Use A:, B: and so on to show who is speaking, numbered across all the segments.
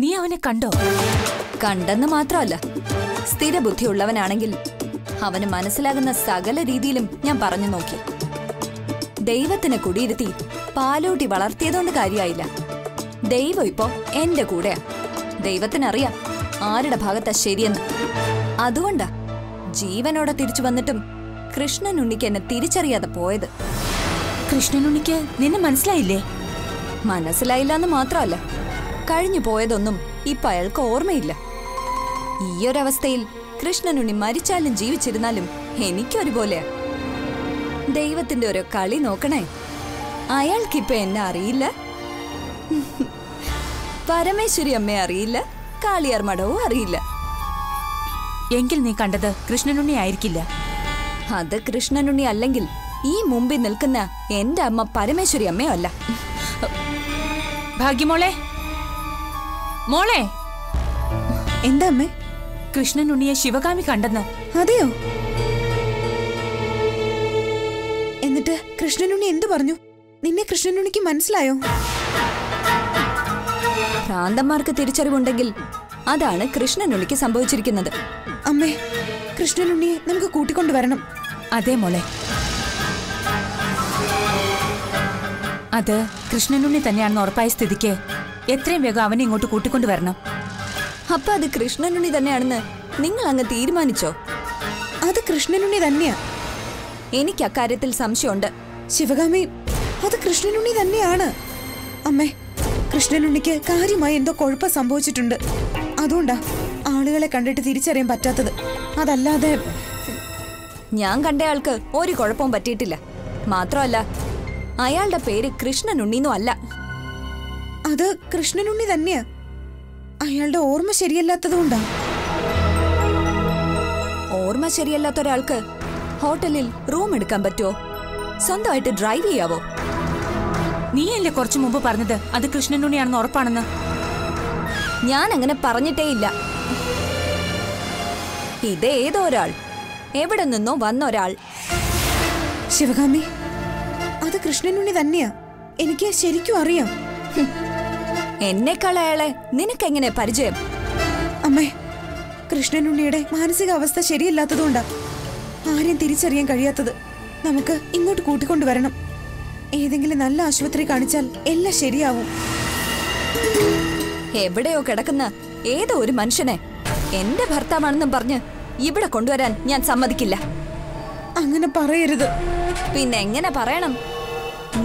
A: നീ അവനെ കണ്ടോ?
B: കണ്ടെന്ന് മാത്രമല്ല, സ്ഥിരബുദ്ധിയുള്ളവനാണെങ്കിൽ അവന് മനസ്സിലാകുന്ന സകല രീതിയിലും ഞാൻ പറഞ്ഞു നോക്കി. ദൈവത്തിനെ കുടിയിരുത്തി പാലൂട്ടി വളർത്തിയതുകൊണ്ട് കാര്യമായില്ല. ദൈവം ഇപ്പോ എന്റെ കൂടെയാ. ദൈവത്തിനറിയാം ആരുടെ ഭാഗത്താ ശരിയെന്ന്. അതുകൊണ്ടാ ജീവനോടെ തിരിച്ചു വന്നിട്ടും കൃഷ്ണനുണ്ണിക്ക് എന്നെ തിരിച്ചറിയാതെ പോയത്.
A: കൃഷ്ണനുണ്ണിക്ക് നിന്നെ മനസ്സിലായില്ലേ?
B: മനസ്സിലായില്ല എന്ന് മാത്രമല്ല, കഴിഞ്ഞു പോയതൊന്നും ഇപ്പൊ അയാൾക്ക് ഓർമ്മയില്ല. ഈയൊരവസ്ഥയിൽ കൃഷ്ണനുണ്ണി മരിച്ചാലും ജീവിച്ചിരുന്നാലും എനിക്കൊരുപോലെയാ. ദൈവത്തിന്റെ ഒരു കളി നോക്കണേ. അയാൾക്കിപ്പൊ എന്നെ അറിയില്ല, പരമേശ്വരി അമ്മയെ അറിയില്ല, കാളിയാർ മഠവും അറിയില്ല.
A: എങ്കിൽ നീ കണ്ടത് കൃഷ്ണനുണ്ണി ആയിരിക്കില്ല.
B: അത് കൃഷ്ണനുണ്ണി അല്ലെങ്കിൽ ഈ മുമ്പിൽ നിൽക്കുന്ന എന്റെ അമ്മ പരമേശ്വരി അമ്മയോ അല്ല.
A: ഭാഗ്യമോളെ, മോളെ.
C: എന്താ അമ്മേ?
A: കൃഷ്ണനുണ്ണിയെ ശിവകാമി കണ്ടെന്ന്.
C: അതെയോ? എന്നിട്ട് കൃഷ്ണനുണ്ണി എന്തു പറഞ്ഞു? നിന്നെ കൃഷ്ണനുണ്ണിക്ക് മനസ്സിലായോ?
B: ഭ്രാന്തന്മാർക്ക് തിരിച്ചറിവുണ്ടെങ്കിൽ അതാണ് കൃഷ്ണനുണ്ണിക്ക് സംഭവിച്ചിരിക്കുന്നത്.
C: അമ്മേ, കൃഷ്ണനുണ്ണിയെ നമുക്ക് കൂട്ടിക്കൊണ്ടുവരണം.
A: അതെ മോളെ, അത് കൃഷ്ണനുണ്ണി തന്നെയാണെന്ന് ഉറപ്പായ സ്ഥിതിക്ക് എത്രയും വേഗം അവനെ ഇങ്ങോട്ട് കൂട്ടിക്കൊണ്ടുവരണം.
B: അപ്പൊ അത് കൃഷ്ണനുണ്ണി തന്നെയാണെന്ന് നിങ്ങൾ അങ്ങ് തീരുമാനിച്ചോ?
C: അത് കൃഷ്ണനുണ്ണി തന്നെയാ.
B: എനിക്ക് അക്കാര്യത്തിൽ സംശയമുണ്ട്.
C: ശിവകാമി, അത് കൃഷ്ണനുണ്ണി തന്നെയാണ്. അമ്മേ, കൃഷ്ണനുണ്ണിക്ക് കാര്യമായി എന്തോ കുഴപ്പം സംഭവിച്ചിട്ടുണ്ട്. അതുകൊണ്ടാ ആളുകളെ കണ്ടിട്ട് തിരിച്ചറിയാൻ പറ്റാത്തത്. അതല്ലാതെ
B: ഞാൻ കണ്ടയാൾക്ക് ഒരു കുഴപ്പവും പറ്റിയിട്ടില്ല. മാത്രമല്ല, അയാളുടെ പേര് കൃഷ്ണനുണ്ണിന്നും അല്ല.
C: അത് കൃഷ്ണനുണ്ണി തന്നെയാ. അയാളുടെ ഓർമ്മ ശരിയല്ലാത്തതുകൊണ്ടാ.
B: ഓർമ്മ ശരിയല്ലാത്ത ഒരാൾക്ക് ഹോട്ടലിൽ റൂം എടുക്കാൻ പറ്റുമോ? സ്വന്തമായിട്ട് ഡ്രൈവ് ചെയ്യാവോ?
A: നീയല്ലേ കുറച്ചു മുമ്പ് പറഞ്ഞത് അത് കൃഷ്ണനുണ്ണിയാണെന്ന് ഉറപ്പാണെന്ന്?
B: ഞാൻ അങ്ങനെ പറഞ്ഞിട്ടേയില്ല. ഇതേതോ ഒരാൾ, എവിടെ നിന്നോ വന്ന ഒരാൾ.
C: ശിവകാമി, അത് കൃഷ്ണനുണ്ണി തന്നെയാ. എനിക്ക് ശരിക്കും അറിയാം.
B: എന്നെക്കാൾ അയാളെ നിനക്കെങ്ങനെ പരിചയം?
C: അമ്മേ, കൃഷ്ണനുണ്ണിയുടെ മാനസികാവസ്ഥ ശരിയല്ലാത്തതുകൊണ്ടാ ആരെയും തിരിച്ചറിയാൻ കഴിയാത്തത്. നമുക്ക് ഇങ്ങോട്ട് കൂട്ടിക്കൊണ്ടുവരണം. ഏതെങ്കിലും നല്ല ആശുപത്രി കാണിച്ചാൽ എല്ലാം ശരിയാവും.
B: എവിടെയോ കിടക്കുന്ന ഏതോ ഒരു മനുഷ്യനെ എന്റെ ഭർത്താവാണെന്നും പറഞ്ഞ് ഇവിടെ കൊണ്ടുവരാൻ ഞാൻ സമ്മതിക്കില്ല.
C: അങ്ങനെ പറയരുത്.
B: പിന്നെ എങ്ങനെ പറയണം?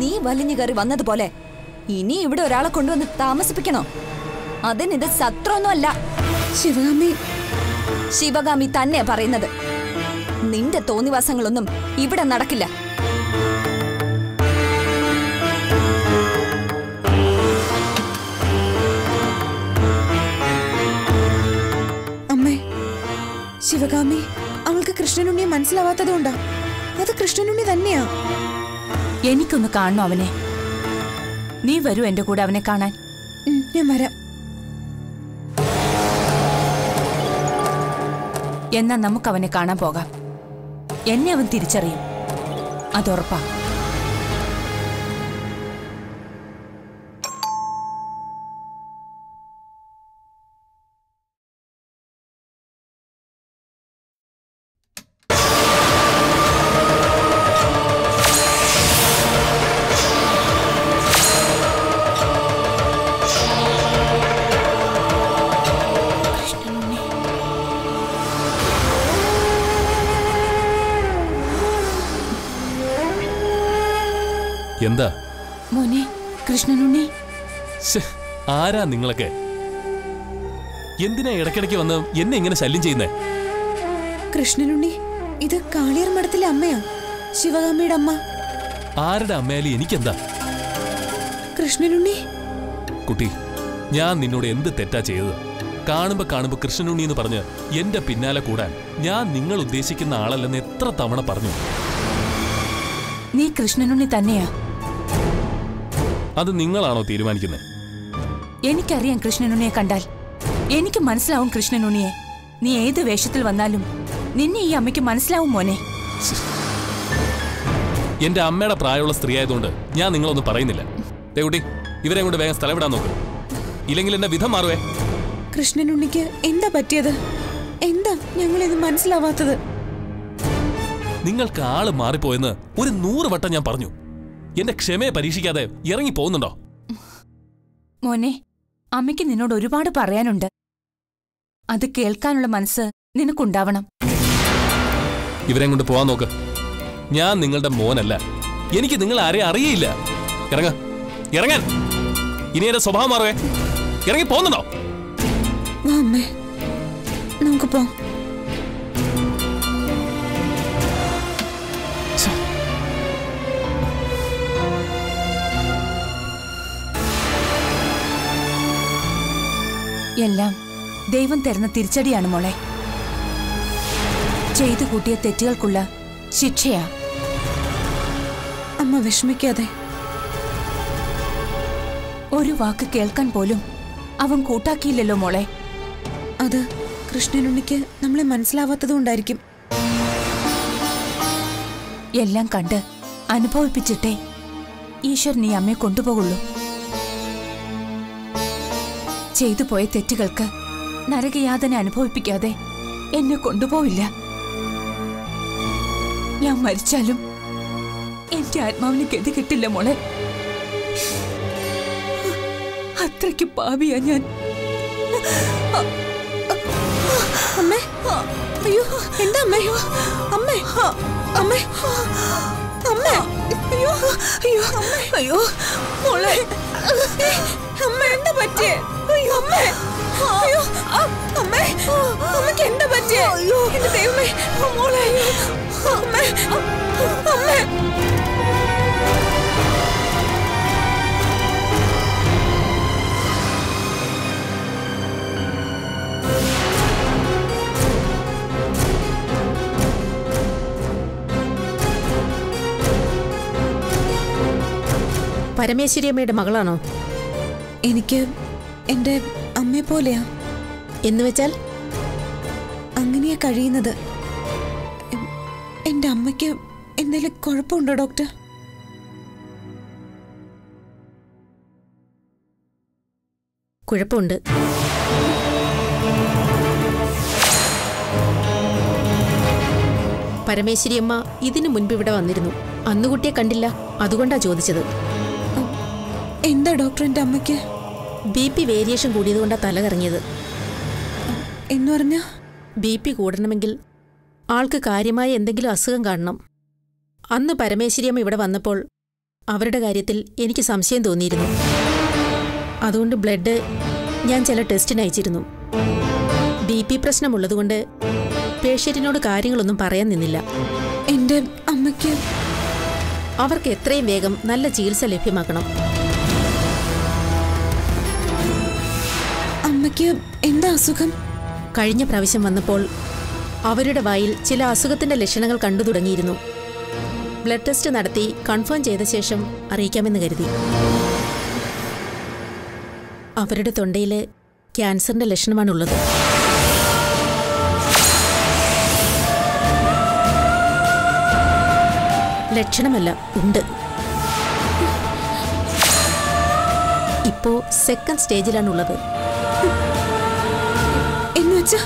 B: നീ വലിഞ്ഞു കയറി വന്നതുപോലെ ഇനി ഇവിടെ ഒരാളെ കൊണ്ടുവന്ന് താമസിപ്പിക്കണോ? അതിനിത് സത്രമൊന്നുമല്ല.
C: ശിവകാമി,
B: ശിവകാമി തന്നെയാ പറയുന്നത്. നിന്റെ തോന്നിവാസങ്ങളൊന്നും ഇവിടെ നടക്കില്ല.
C: അമ്മേ, ശിവകാമി അവൾക്ക് കൃഷ്ണനുണ്ണിയെ മനസ്സിലാവാത്തതുകൊണ്ടാ. അത് കൃഷ്ണനുണ്ണി തന്നെയാ.
A: എനിക്കൊന്ന് കാണണോ അവനെ? നീ വരൂ എന്റെ കൂടെ അവനെ കാണാൻ.
C: ഞാൻ വരാം.
A: എന്നാ നമുക്ക് അവനെ കാണാൻ പോകാം. എന്നെ അവൻ തിരിച്ചറിയും, അതുറപ്പാ.
D: എന്താ
A: മോനെ കൃഷ്ണനുണ്ണി?
D: ആരാ നിങ്ങളൊക്കെ? എന്തിനാ ഇടയ്ക്കിടയ്ക്ക് വന്ന് എന്നെ ഇങ്ങനെ ശല്യം ചെയ്യുന്നേ?
C: കൃഷ്ണനുണ്ണി, ഇത് കാളിയാർ മഠത്തിലെ അമ്മയാ, ശിവകാമിയുടെ അമ്മ.
D: ആരുടെ അമ്മയാലും എനിക്കെന്താ?
C: കൃഷ്ണനുണ്ണി.
D: കുട്ടി, ഞാൻ നിന്നോട് എന്ത് തെറ്റാ ചെയ്തത്? കാണുമ്പോ കൃഷ്ണനുണ്ണി എന്ന് പറഞ്ഞ് എന്റെ പിന്നാലെ കൂടാൻ ഞാൻ നിങ്ങൾ ഉദ്ദേശിക്കുന്ന ആളല്ലെന്ന് എത്ര തവണ പറഞ്ഞു?
A: നീ കൃഷ്ണനുണ്ണി തന്നെയാ.
D: അത് നിങ്ങളാണോ തീരുമാനിക്കുന്നത്?
A: എനിക്കറിയാം കൃഷ്ണനുണ്ണിയെ കണ്ടാൽ. എനിക്ക് മനസ്സിലാവും കൃഷ്ണനുണ്ണിയെ. നീ ഏത് വേഷത്തിൽ വന്നാലും നിന്നെ ഈ അമ്മയ്ക്ക് മനസ്സിലാവും മോനെ.
D: എന്റെ അമ്മയുടെ പ്രായമുള്ള സ്ത്രീ ആയതുകൊണ്ട് ഞാൻ നിങ്ങളൊന്നും പറയുന്നില്ല. കുട്ടി, ഇവരെ കൊണ്ട് വേഗം സ്ഥലം വിടാൻ നോക്ക്. ഇല്ലെങ്കിൽ എന്റെ വിധം മാറുവേ.
C: കൃഷ്ണനുണ്ണിക്ക് എന്താ പറ്റിയത്? എന്താ ഞങ്ങളിത് മനസ്സിലാവാത്തത്?
D: നിങ്ങൾക്ക് ആള് മാറിപ്പോയെന്ന് ഒരു 100 വട്ടം ഞാൻ പറഞ്ഞു. എന്റെ ക്ഷമയെ പരീക്ഷിക്കാതെ ഇറങ്ങി പോകുന്നുണ്ടോ?
A: മോനെ, അമ്മയ്ക്ക് നിന്നോട് ഒരുപാട് പറയാനുണ്ട്. അത് കേൾക്കാനുള്ള മനസ്സ് നിനക്കുണ്ടാവണം.
D: ഇവരെ കൊണ്ട് പോവാൻ നോക്ക്. ഞാൻ നിങ്ങളുടെ മോനല്ല. എനിക്ക് നിങ്ങൾ ആരെയും അറിയില്ല. ഇറങ്ങാൻ. ഇനി എന്റെ സ്വഭാവം മാറുവേ. ഇറങ്ങി പോകുന്നുണ്ടോ?
C: വാ അമ്മേ, നമുക്ക് പോവാം.
A: എല്ലാം ദൈവം തരുന്ന തിരിച്ചടിയാണ് മോളെ. ചെയ്തു കൂട്ടിയ തെറ്റുകൾക്കുള്ള ശിക്ഷയാ.
C: അമ്മ വിഷമിക്കാതെ.
A: ഒരു വാക്ക് കേൾക്കാൻ പോലും അവൻ കൂട്ടാക്കിയില്ലല്ലോ മോളെ.
C: അത് കൃഷ്ണനുണ്ണിക്ക് നമ്മളെ മനസ്സിലാവാത്തതുകൊണ്ടായിരിക്കും.
A: എല്ലാം കണ്ട് അനുഭവിപ്പിച്ചിട്ടേ ഈശ്വർ നീ അമ്മയെ കൊണ്ടുപോകുള്ളൂ. ചെയ്തു പോയ തെറ്റുകൾക്ക് നരകയാതന അനുഭവിപ്പിക്കാതെ എന്നെ കൊണ്ടുപോവില്ല. ഞാൻ മരിച്ചാലും എന്റെ ആത്മാവിന് ഗതി കിട്ടില്ല മോളെ. അത്രയ്ക്ക് പാപിയാ ഞാൻ.
C: അമ്മേ, അയ്യോ, എന്താ അമ്മേ? അമ്മേ, അമ്മേ, അമ്മേ, അയ്യോ, അയ്യോ, അയ്യോ, മോളെ, അമ്മ എന്താ പറ്റിയേ? അയ്യോ അമ്മേ, അയ്യോ അമ്മേ, അമ്മയ്ക്ക് എന്താ പറ്റിയേ? അയ്യോ എന്റെ ദൈവമേ, മോളെ, അമ്മേ, അമ്മേ.
E: പരമേശ്വരി അമ്മയുടെ മകളാണോ?
C: എനിക്ക് എന്റെ അമ്മയെ പോലെയാ.
E: എന്നുവെച്ചാൽ?
C: അങ്ങനെയാ കഴിയുന്നത്. എന്റെ അമ്മയ്ക്ക് എന്തെങ്കിലും കുഴപ്പമുണ്ടോ ഡോക്ടർ?
E: കുഴപ്പമുണ്ട്. പരമേശ്വരി അമ്മ ഇതിനു മുൻപ് ഇവിടെ വന്നിരുന്നു. അന്ന് കുട്ടിയെ കണ്ടില്ല, അതുകൊണ്ടാ ചോദിച്ചത്.
C: എന്താ ഡോക്ടർ എന്റെ അമ്മയ്ക്ക്?
E: BP വേരിയേഷൻ കൂടിയതുകൊണ്ടാ തല കറങ്ങിയത്.
C: എന്ന് പറഞ്ഞാ?
E: BP കൂടണമെങ്കിൽ ആൾക്ക് കാര്യമായ എന്തെങ്കിലും അസുഖം കാണണം. അന്ന് പരമേശ്വരി അമ്മ ഇവിടെ വന്നപ്പോൾ അവരുടെ കാര്യത്തിൽ എനിക്ക് സംശയം തോന്നിയിരുന്നു. അതുകൊണ്ട് ബ്ലഡ് ഞാൻ ചില ടെസ്റ്റിന് അയച്ചിരുന്നു. BP പ്രശ്നമുള്ളതുകൊണ്ട് പേഷ്യന്റിനോട് കാര്യങ്ങളൊന്നും പറയാൻ നിന്നില്ല.
C: എന്റെ അമ്മയ്ക്ക്
E: അവർക്ക് എത്രയും വേഗം നല്ല ചികിത്സ ലഭ്യമാക്കണം.
C: അമ്മയ്ക്ക് എന്താ അസുഖം?
E: കഴിഞ്ഞ പ്രാവശ്യം വന്നപ്പോൾ അവരുടെ വായിൽ ചില അസുഖത്തിന്റെ ലക്ഷണങ്ങൾ കണ്ടു തുടങ്ങിയിരുന്നു. ബ്ലഡ് ടെസ്റ്റ് നടത്തി കൺഫേം ചെയ്ത ശേഷം അറിയിക്കാമെന്ന് കരുതി. അവരുടെ തൊണ്ടയിൽ ക്യാൻസറിന്റെ ലക്ഷണമാണുള്ളത്. ലക്ഷണമല്ല, ഉണ്ട്. ഇപ്പോ സെക്കൻഡ് സ്റ്റേജിലാണുള്ളത്.
C: എന്നുവെച്ചാ?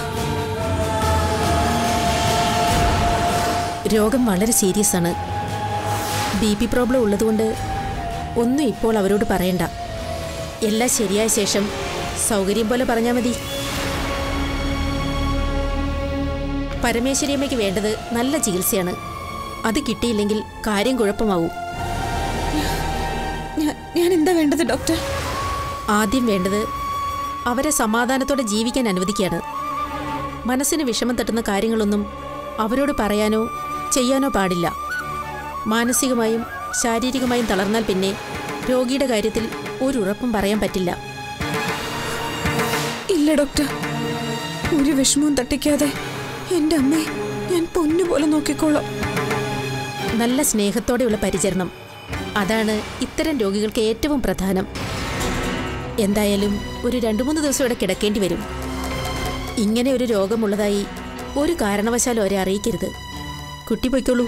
E: രോഗം വളരെ സീരിയസ് ആണ്. BP പ്രോബ്ലം ഉള്ളതുകൊണ്ട് ഒന്നും ഇപ്പോൾ അവരോട് പറയണ്ട. എല്ലാം ശരിയായ ശേഷം സൗകര്യം പോലെ പറഞ്ഞാൽ മതി. പരമേശ്വരിയമ്മയ്ക്ക് വേണ്ടത് നല്ല ചികിത്സയാണ്. അത് കിട്ടിയില്ലെങ്കിൽ കാര്യം കുഴപ്പമാവും.
C: ഞാൻ എന്താ വേണ്ടത് ഡോക്ടർ?
E: ആദ്യം വേണ്ടത് അവരെ സമാധാനത്തോടെ ജീവിക്കാൻ അനുവദിക്കുകയാണ്. മനസ്സിന് വിഷമം തട്ടുന്ന കാര്യങ്ങളൊന്നും അവരോട് പറയാനോ ചെയ്യാനോ പാടില്ല. മാനസികമായും ശാരീരികമായും തളർന്നാൽ പിന്നെ രോഗിയുടെ കാര്യത്തിൽ ഒരു ഉറപ്പും പറയാൻ പറ്റില്ല.
C: ഇല്ല ഡോക്ടർ, ഒരു വിഷമവും തട്ടിക്കാതെ എന്റെ അമ്മയെ ഞാൻ പൊന്നുപോലെ നോക്കിക്കോളാം.
E: നല്ല സ്നേഹത്തോടെയുള്ള പരിചരണം, അതാണ് ഇത്തരം രോഗികൾക്ക് ഏറ്റവും പ്രധാനം. എന്തായാലും ഒരു 2-3 ദിവസം ഇവിടെ കിടക്കേണ്ടി വരും. ഇങ്ങനെ ഒരു രോഗമുള്ളതായി ഒരു കാരണവശാലും അവരെ അറിയിക്കരുത്. കുട്ടി പൊയ്ക്കോളൂ.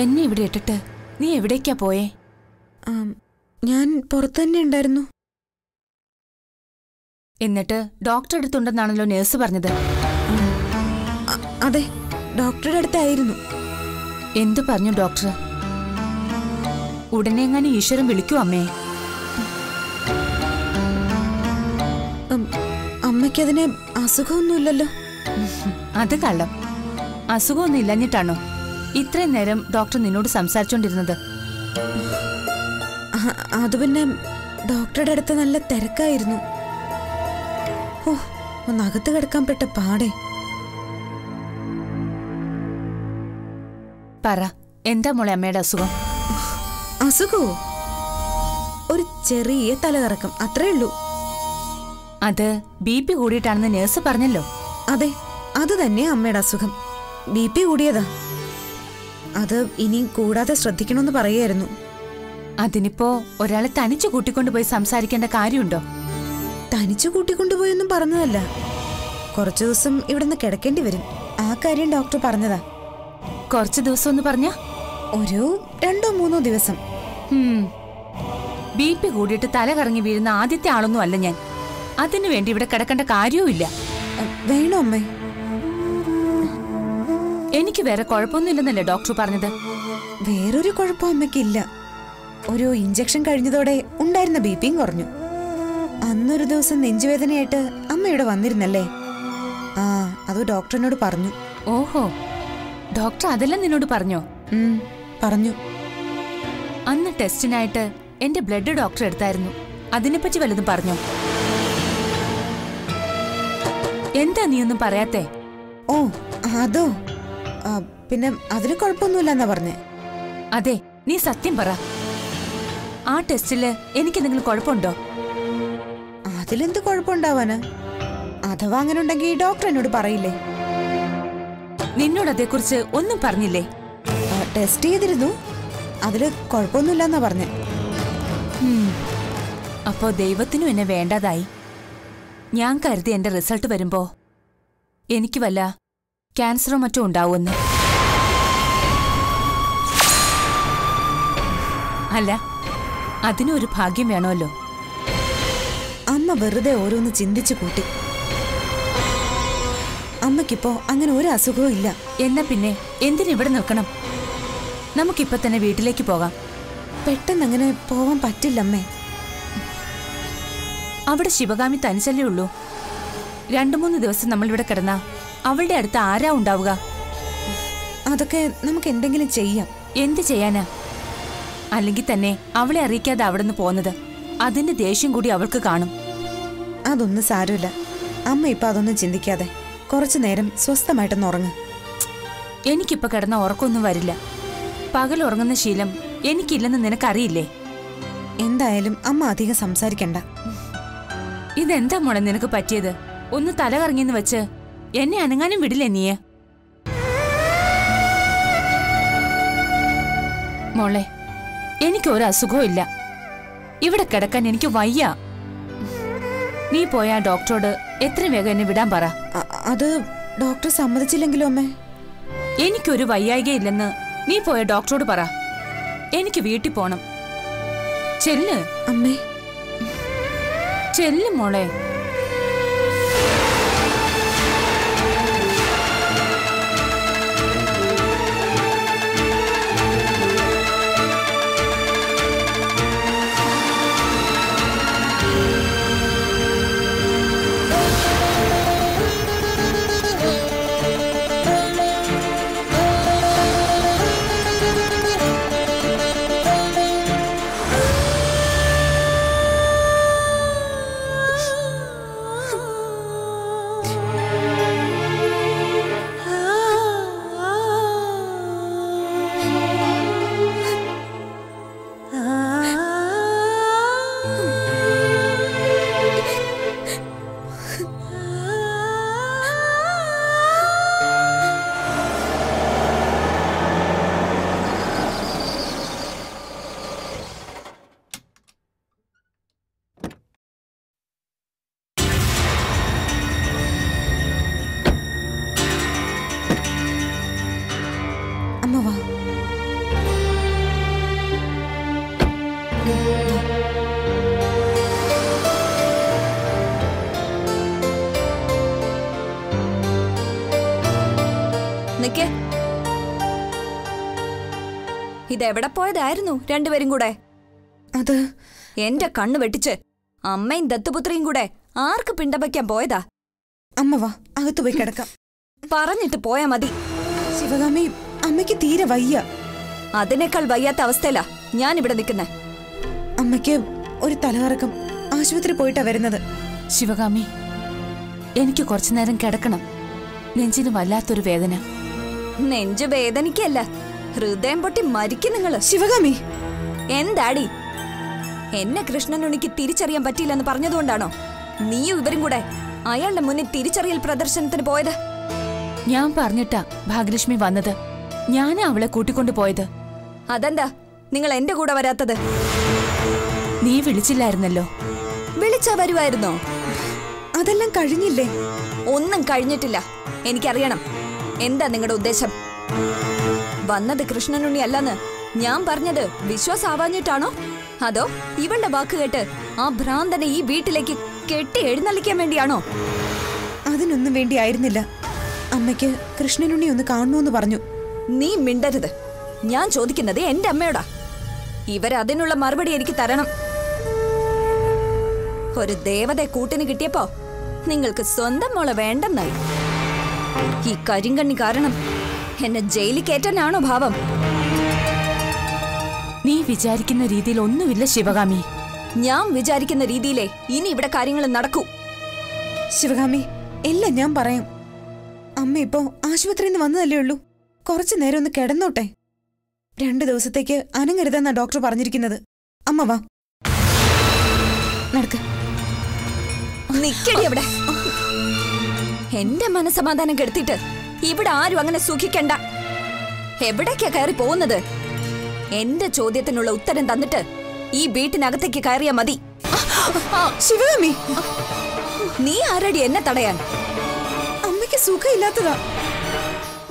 A: എന്നെ ഇവിടെ ഇട്ടിട്ട് നീ എവിടേക്കാ പോയേ?
C: ഞാൻ പുറത്തു തന്നെ ഉണ്ടായിരുന്നു.
A: എന്നിട്ട് ഡോക്ടർ അടുത്തുണ്ടെന്നാണല്ലോ നേഴ്സ് പറഞ്ഞത്.
C: അതെ, ഡോക്ടറുടെ അടുത്തായിരുന്നു.
A: എന്തു പറഞ്ഞു ഡോക്ടർ? ഉടനെ എങ്ങാനും ഈശ്വരൻ വിളിക്കൂ അമ്മേ?
C: അമ്മയ്ക്കതിന് അസുഖമൊന്നുമില്ലല്ലോ.
A: അത് കള്ളം. അസുഖമൊന്നും ഇല്ലഞ്ഞിട്ടാണോ ഇത്രയും നേരം ഡോക്ടർ നിന്നോട് സംസാരിച്ചോണ്ടിരുന്നത്?
C: അത് പിന്നെ ഡോക്ടറുടെ അടുത്ത് നല്ല തിരക്കായിരുന്നു. ഓ, ഒന്നകത്ത് കിടക്കാൻ പെട്ട പാടെ.
A: പറ, എന്താ മോളെ അമ്മയുടെ അസുഖം?
C: അസുഖമോ? ഒരു ചെറിയ തലകറക്കം, അത്രേ ഉള്ളൂ.
A: അത് BP കൂടിയിട്ടാണെന്ന് നേഴ്സ് പറഞ്ഞല്ലോ.
C: അതെ, അത് തന്നെ അമ്മയുടെ അസുഖം. BP കൂടിയതാ. അത് ഇനി കൂടാതെ ശ്രദ്ധിക്കണമെന്ന് പറയായിരുന്നു.
A: അതിനിപ്പോ ഒരാളെ തനിച്ചു കൂട്ടിക്കൊണ്ടുപോയി സംസാരിക്കേണ്ട കാര്യമുണ്ടോ?
C: തനിച്ചു കൂട്ടിക്കൊണ്ടുപോയൊന്നും പറഞ്ഞതല്ല. കുറച്ചു ദിവസം ഇവിടുന്ന് കിടക്കേണ്ടി വരും. ആ കാര്യം ഡോക്ടർ പറഞ്ഞതാ.
A: കുറച്ചു ദിവസം എന്ന് പറഞ്ഞ
C: ഒരു 2-3 ദിവസം.
A: BP കൂടിയിട്ട് തല കറങ്ങി വീഴുന്ന ആദ്യത്തെ ആളൊന്നും അല്ല ഞാൻ. അതിനു വേണ്ടി ഇവിടെ കിടക്കേണ്ട കാര്യവുമില്ല.
C: വേണോ അമ്മേ?
A: എനിക്ക് വേറെ കുഴപ്പമൊന്നുമില്ലെന്നല്ലേ ഡോക്ടർ പറഞ്ഞത്?
C: വേറൊരു കുഴപ്പം അമ്മയ്ക്കില്ല. ഒരു ഇഞ്ചക്ഷൻ കഴിഞ്ഞതോടെ ഉണ്ടായിരുന്ന BPയും കുറഞ്ഞു. അന്നൊരു ദിവസം നെഞ്ചുവേദനയായിട്ട് അമ്മ ഇവിടെ വന്നിരുന്നല്ലേ? അത് ഡോക്ടറിനോട് പറഞ്ഞു.
A: ഓഹോ, ഡോക്ടർ അതെല്ലാം നിന്നോട് പറഞ്ഞോ?
C: പറഞ്ഞു.
A: അന്ന് ടെസ്റ്റിനായിട്ട് എന്റെ ബ്ലഡ് ഡോക്ടർ എടുത്തായിരുന്നു. അതിനെപ്പറ്റി വല്ലതും പറഞ്ഞോ? എന്താ നീ ഒന്നും പറയാത്തേ?
C: ഓ, അതോ? പിന്നെ അതിന് കുഴപ്പമൊന്നുമില്ലെന്നാ പറഞ്ഞേ.
A: അതെ, നീ സത്യം പറ. ആ ടെസ്റ്റില് എനിക്ക് എന്തെങ്കിലും കുഴപ്പമുണ്ടോ?
C: അതിലെന്ത് കുഴപ്പമുണ്ടാവാന്? അഥവാ അങ്ങനെ ഉണ്ടെങ്കിൽ ഡോക്ടർ എന്നോട് പറയില്ലേ?
A: നിന്നോട് അതേക്കുറിച്ച് ഒന്നും പറഞ്ഞില്ലേ?
C: ടെസ്റ്റ് ചെയ്തിരുന്നു. അതില് കുഴപ്പമൊന്നുമില്ലെന്നാ പറഞ്ഞേ.
A: അപ്പോ ദൈവത്തിനും എന്നെ വേണ്ടതായി. ഞാൻ കരുതി എന്റെ റിസൾട്ട് വരുമ്പോ എനിക്ക് വല്ല ക്യാൻസറോ മറ്റോ ഉണ്ടാവുമെന്ന്. അല്ല, അതിനും ഒരു ഭാഗ്യം വേണമല്ലോ.
C: അമ്മ വെറുതെ ഓരോന്ന് ചിന്തിച്ചു കൂട്ടി. അമ്മയ്ക്കിപ്പോ അങ്ങനെ ഒരു അസുഖവും ഇല്ല.
A: എന്നാ പിന്നെ എന്തിനിവിടെ നിൽക്കണം? നമുക്കിപ്പോ തന്നെ വീട്ടിലേക്ക് പോകാം.
C: പെട്ടെന്ന് അങ്ങനെ പോവാൻ പറ്റില്ലമ്മേ.
A: അവിടെ ശിവകാമി തനിച്ചല്ലേ ഉള്ളൂ. 2-3 ദിവസം നമ്മളിവിടെ കിടന്നാ അവളുടെ അടുത്ത് ആരാ ഉണ്ടാവുക?
C: അതൊക്കെ നമുക്ക് എന്തെങ്കിലും ചെയ്യാം.
A: എന്ത് ചെയ്യാനാ? അല്ലെങ്കിൽ തന്നെ അവളെ അറിയിക്കാതെ അവിടെ നിന്ന് പോന്നത്. അതിന്റെ ദേഷ്യം കൂടി അവൾക്ക് കാണും.
C: അതൊന്നും സാരമില്ല. അമ്മ ഇപ്പൊ അതൊന്നും ചിന്തിക്കാതെ കുറച്ചു നേരം സ്വസ്ഥമായിട്ടൊന്ന് ഉറങ്ങ്.
A: എനിക്കിപ്പോ കിടന്ന ഉറക്കമൊന്നും വരില്ല. പകൽ ഉറങ്ങുന്ന ശീലം എനിക്കില്ലെന്ന് നിനക്കറിയില്ലേ?
C: എന്തായാലും അമ്മ അധികം സംസാരിക്കണ്ട.
A: ഇതെന്താ മോളെ നിനക്ക് പറ്റിയത്? ഒന്ന് തല കറങ്ങിന്ന് വെച്ച് എന്നെ അനങ്ങാനും വിടില്ലേ നീയെ? മോളെ, എനിക്കൊരു അസുഖവും ഇല്ല. ഇവിടെ കിടക്കാൻ എനിക്ക് വയ്യ. നീ പോയാ ഡോക്ടറോട് എത്രയും വേഗം എന്നെ വിടാൻ പറ.
C: അത് ഡോക്ടർ സമ്മതിച്ചില്ലെങ്കിലോ അമ്മേ?
A: എനിക്കൊരു വയ്യായികയില്ലെന്ന് നീ പോയ ഡോക്ടറോട് പറ. എനിക്ക് വീട്ടിൽ പോണം. ചെല്ല്
C: അമ്മേ,
A: ചെല്ല് മോളെ.
B: നിക്ക്. ഇതെവിടെ പോയതായിരുന്നു രണ്ടുപേരും കൂടെ?
C: അത്
B: എന്റെ കണ്ണ് വെട്ടിച്ച് അമ്മയും ദത്തുപുത്രിയും കൂടെ ആർക്ക് പിണ്ടം വയ്ക്കാൻ പോയതാ?
C: അമ്മ വാ, അകത്ത് പോയി കിടക്കാം.
B: പറഞ്ഞിട്ട് പോയാ മതി.
C: ശിവകാമി, അമ്മയ്ക്ക് തീരെ വയ്യ.
B: അതിനേക്കാൾ വയ്യാത്ത അവസ്ഥയിലാ ഞാൻ ഇവിടെ നിൽക്കുന്നെ.
C: അമ്മയ്ക്ക് ഒരു തലകറക്കം. ആശുപത്രി പോയിട്ടാ വരുന്നത്.
A: ശിവകാമി, എനിക്ക് കുറച്ചു നേരം കിടക്കണം. നെഞ്ചിന് വല്ലാത്തൊരു വേദന.
B: നെഞ്ചു വേദനിക്കല്ല, ഹൃദയം പൊട്ടി മരിക്കും നിങ്ങള്.
C: ശിവകാമി,
B: എന്താടി? എന്നെ കൃഷ്ണനുണ്ണിക്ക് തിരിച്ചറിയാൻ പറ്റിയില്ലെന്ന് പറഞ്ഞതുകൊണ്ടാണോ നീയും ഇവരും കൂടെ അയാളുടെ മുന്നിൽ തിരിച്ചറിയൽ പ്രദർശനത്തിന് പോയത്?
A: ഞാൻ പറഞ്ഞിട്ടാ ഭാഗ്യലക്ഷ്മി വന്നത്. ഞാനാ അവളെ കൂട്ടിക്കൊണ്ടു പോയത്.
B: അതെന്താ നിങ്ങൾ എന്റെ കൂടെ വരാത്തത്?
A: നീ വിളിച്ചില്ലായിരുന്നല്ലോ.
B: വിളിച്ചാ വരുമായിരുന്നോ?
C: അതെല്ലാം കഴിഞ്ഞില്ലേ?
B: ഒന്നും കഴിഞ്ഞിട്ടില്ല. എനിക്കറിയണം എന്താ നിങ്ങളുടെ ഉദ്ദേശം. വന്നത് കൃഷ്ണനുണ്ണി അല്ലെന്ന് ഞാൻ പറഞ്ഞത് വിശ്വാസാവാഞ്ഞിട്ടാണോ, അതോ ഇവളുടെ വാക്ക് കേട്ട് ആ ഭ്രാന്തനെ ഈ വീട്ടിലേക്ക് കെട്ടി എഴുന്നള്ളിക്കാൻ വേണ്ടിയാണോ?
C: അതിനൊന്നും വേണ്ടി ആയിരുന്നില്ല. അമ്മയ്ക്ക് കൃഷ്ണനുണ്ണി ഒന്ന് കാണണമെന്ന് പറഞ്ഞു.
B: നീ മിണ്ടരുത്. ഞാൻ ചോദിക്കുന്നത് എന്റെ അമ്മയോടാ. ഇവരതിനുള്ള മറുപടി എനിക്ക് തരണം. ഒരു ദേവതയെ കൂട്ടിന് കിട്ടിയപ്പോ നിങ്ങൾക്ക് സ്വന്തം മോളെ വേണ്ടെന്നായി. ഈ കരിങ്കണ്ണി കാരണം എന്നെ ജയിലിൽ കയറ്റാനാണോ ഭാവം?
A: നീ വിചാരിക്കുന്ന രീതിയിൽ ഒന്നുമില്ല ശിവകാമി.
B: ഞാൻ വിചാരിക്കുന്ന രീതിയിലേ ഇനി ഇവിടെ കാര്യങ്ങൾ നടക്കൂ.
C: ശിവകാമി, എല്ലാം ഞാൻ പറയാം. അമ്മ ഇപ്പോ ആശുപത്രിയിൽ നിന്ന് വന്നതല്ലേ ഉള്ളൂ. കുറച്ചു നേരം ഒന്ന് കിടന്നോട്ടെ. 2 ദിവസത്തേക്ക് അനങ്ങരുതെന്നാ ഡോക്ടർ പറഞ്ഞിരിക്കുന്നത്. അമ്മ വാ, നടക്ക്.
B: നിക്കടി അവിടെ. എന്റെ മനസമാധാനം കെടുത്തിട്ട് ഇവിടെ ആരും അങ്ങനെ സുഖിക്കണ്ട. എവിടേക്കാ കയറി പോകുന്നത്? എന്റെ ചോദ്യത്തിനുള്ള ഉത്തരം തന്നിട്ട് ഈ വീട്ടിനകത്തേക്ക് കയറിയാ മതി.
C: ശിവകാമി,
B: നീ ആരടി എന്നെ തടയാൻ?
C: അമ്മയ്ക്ക് സുഖമില്ലാത്തതാ.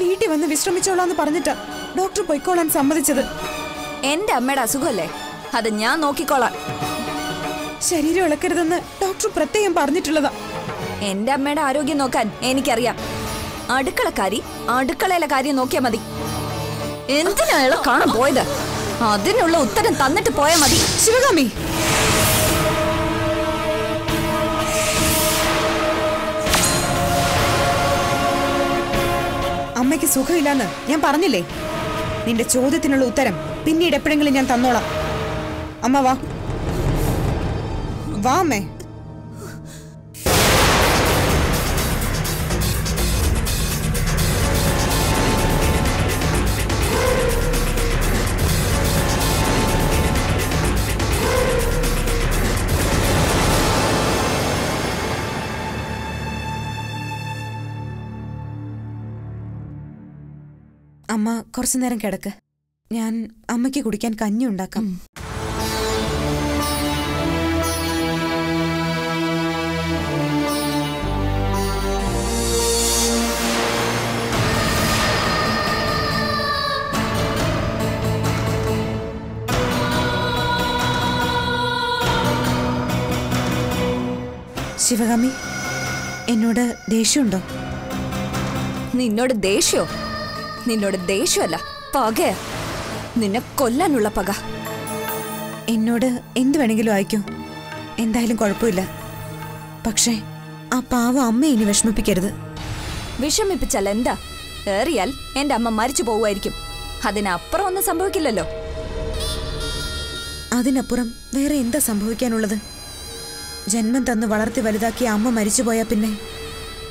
C: വീട്ടിൽ വന്ന് വിശ്രമിച്ചോളാന്ന് പറഞ്ഞിട്ടാ ഡോക്ടർ പൊയ്ക്കോളാൻ സമ്മതിച്ചത്.
B: എന്റെ അമ്മയുടെ അസുഖമല്ലേ, അത് ഞാൻ നോക്കിക്കോളാം.
C: ശരീരം ഇളക്കരുതെന്ന് ഡോക്ടർ പ്രത്യേകം പറഞ്ഞിട്ടുള്ളതാ.
B: എന്റെ അമ്മയുടെ ആരോഗ്യം നോക്കാൻ എനിക്കറിയാം. അടുക്കളക്കാരി അടുക്കളയിലെ കാര്യം നോക്കിയാ മതി. എന്തിനാ അയാളെ കാണാൻ പോയത്? അതിനുള്ള ഉത്തരം തന്നിട്ട് പോയാ മതി.
C: ശിവകാമി, അമ്മയ്ക്ക് സുഖമില്ലാന്ന് ഞാൻ പറഞ്ഞില്ലേ? നിന്റെ ചോദ്യത്തിനുള്ള ഉത്തരം പിന്നീട് എപ്പോഴെങ്കിലും ഞാൻ തന്നോളാം. അമ്മ വാ, വാ അമ്മേ. അമ്മ കുറച്ചു നേരം കിടക്ക്. ഞാൻ അമ്മയ്ക്ക് കുടിക്കാൻ കഞ്ഞി ഉണ്ടാക്കാം. ശിവകാമി, എന്നോട് ദേഷ്യമുണ്ടോ?
B: നിന്നോട് ദേഷ്യോ? നിന്നോട് ദേഷ്യമല്ല, പകയാ. നിന്നെ കൊല്ലാനുള്ള പക.
C: എന്നോട് എന്ത് വേണമെങ്കിലും അയക്കൂ, എന്തായാലും കുഴപ്പമില്ല. പക്ഷേ ആ പാവം അമ്മയെ ഇനി വിഷമിപ്പിക്കരുത്.
B: വിഷമിപ്പിച്ചാൽ എന്താ? ഏറിയാൽ എന്റെ അമ്മ മരിച്ചു പോവുമായിരിക്കും. അതിനപ്പുറം ഒന്നും സംഭവിക്കില്ലല്ലോ.
C: അതിനപ്പുറം വേറെ എന്താ സംഭവിക്കാനുള്ളത്? ജന്മം തന്ന് വളർത്തി വലുതാക്കിയ അമ്മ മരിച്ചുപോയാ പിന്നെ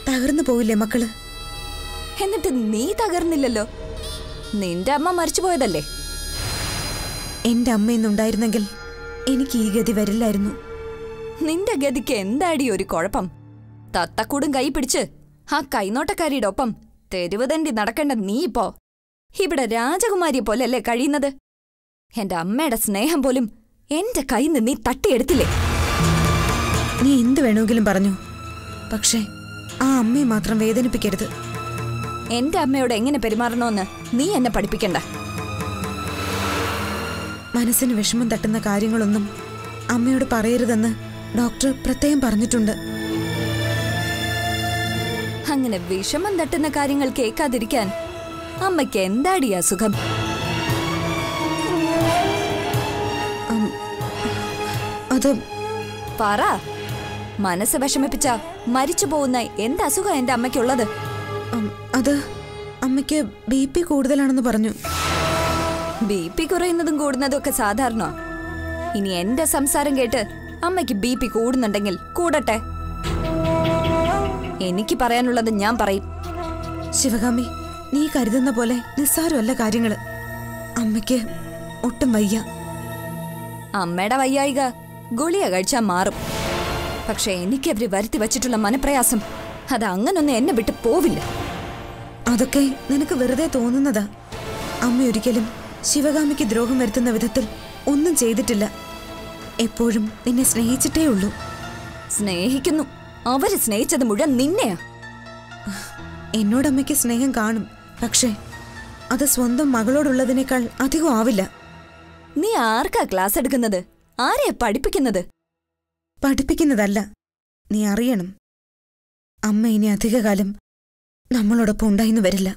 C: തകർന്നു പോവില്ലേ മക്കള്?
B: എന്നിട്ട് നീ തകർന്നില്ലല്ലോ. നിന്റെ അമ്മ മരിച്ചുപോയതല്ലേ?
C: എന്റെ അമ്മ ഇന്നുണ്ടായിരുന്നെങ്കിൽ എനിക്ക് ഈ ഗതി വരില്ലായിരുന്നു.
B: നിന്റെ ഗതിക്ക് എന്താടി ഒരു കുഴപ്പം? തത്തക്കൂടും കൈ പിടിച്ച് ആ കൈനോട്ടക്കാരിയുടെ ഒപ്പം തെരുവ് തണ്ടി നടക്കേണ്ട നീ ഇപ്പോ ഇവിടെ രാജകുമാരിയെ പോലെയല്ലേ കഴിയുന്നത്? എന്റെ അമ്മയുടെ സ്നേഹം പോലും എന്റെ കയ്യിൽ നിന്ന് നീ തട്ടിയെടുത്തില്ലേ?
C: നീ എന്ത് വേണമെങ്കിലും പറഞ്ഞു, പക്ഷേ ആ അമ്മയെ മാത്രം വേദനിപ്പിക്കരുത്.
B: എന്റെ അമ്മയോട് എങ്ങനെ പെരുമാറണമെന്ന് നീ എന്നെ പഠിപ്പിക്കണ്ട.
C: മനസ്സിന് വിഷമം തട്ടുന്ന കാര്യങ്ങളൊന്നും അമ്മയോട് പറയരുതെന്ന് ഡോക്ടർ പ്രത്യേകം പറഞ്ഞിട്ടുണ്ട്.
B: അങ്ങനെ വിഷമം തട്ടുന്ന കാര്യങ്ങൾ കേൾക്കാതിരിക്കാൻ അമ്മയ്ക്ക് എന്താടി അസുഖം?
C: അത്
B: പറ. മനസ്സ് വിഷമിപ്പിച്ച മരിച്ചു പോകുന്ന എന്ത് അസുഖം എന്റെ അമ്മയ്ക്കുള്ളത്?
C: അത് അമ്മയ്ക്ക് BP കൂടുതലാണെന്ന് പറഞ്ഞു.
B: BP കുറയുന്നതും കൂടുന്നതും ഒക്കെ സാധാരണ. ഇനി എന്റെ സംസാരം കേട്ട് അമ്മയ്ക്ക് BP കൂടുന്നുണ്ടെങ്കിൽ കൂടട്ടെ. എനിക്ക് പറയാനുള്ളത് ഞാൻ പറയും.
C: ശിവകാമി, നീ കരുതുന്ന പോലെ നിസ്സാരമല്ല കാര്യങ്ങള്. അമ്മയ്ക്ക് ഒട്ടും വയ്യ.
B: അമ്മയുടെ വയ്യായിക ഗുളിക കഴിച്ചാൽ മാറും. പക്ഷെ എനിക്ക് അവര് വരുത്തി വച്ചിട്ടുള്ള മനപ്രയാസം അത് അങ്ങനൊന്നും എന്നെ വിട്ട് പോവില്ല.
C: അതൊക്കെ നിനക്ക് വെറുതെ തോന്നുന്നതാ. അമ്മ ഒരിക്കലും ശിവകാമിക്ക് ദ്രോഹം വരുത്തുന്ന വിധത്തിൽ ഒന്നും ചെയ്തിട്ടില്ല. എപ്പോഴും നിന്നെ സ്നേഹിച്ചിട്ടേ ഉള്ളൂ.
B: സ്നേഹിക്കുന്നു. അവര് സ്നേഹിച്ചത് മുഴുവൻ നിന്നെയാ.
C: എന്നോടമ്മയ്ക്ക് സ്നേഹം കാണും, പക്ഷേ അത് സ്വന്തം മകളോടുള്ളതിനേക്കാൾ അധികം ആവില്ല.
B: നീ ആർക്കാ ക്ലാസ് എടുക്കുന്നത്? ആരെയാ പഠിപ്പിക്കുന്നത്?
C: പഠിപ്പിക്കുന്നതല്ല, നീ അറിയണം, അമ്മ ഇനി അധികകാലം നമ്മളോടൊപ്പം ഉണ്ടായിന്ന് വരില്ല.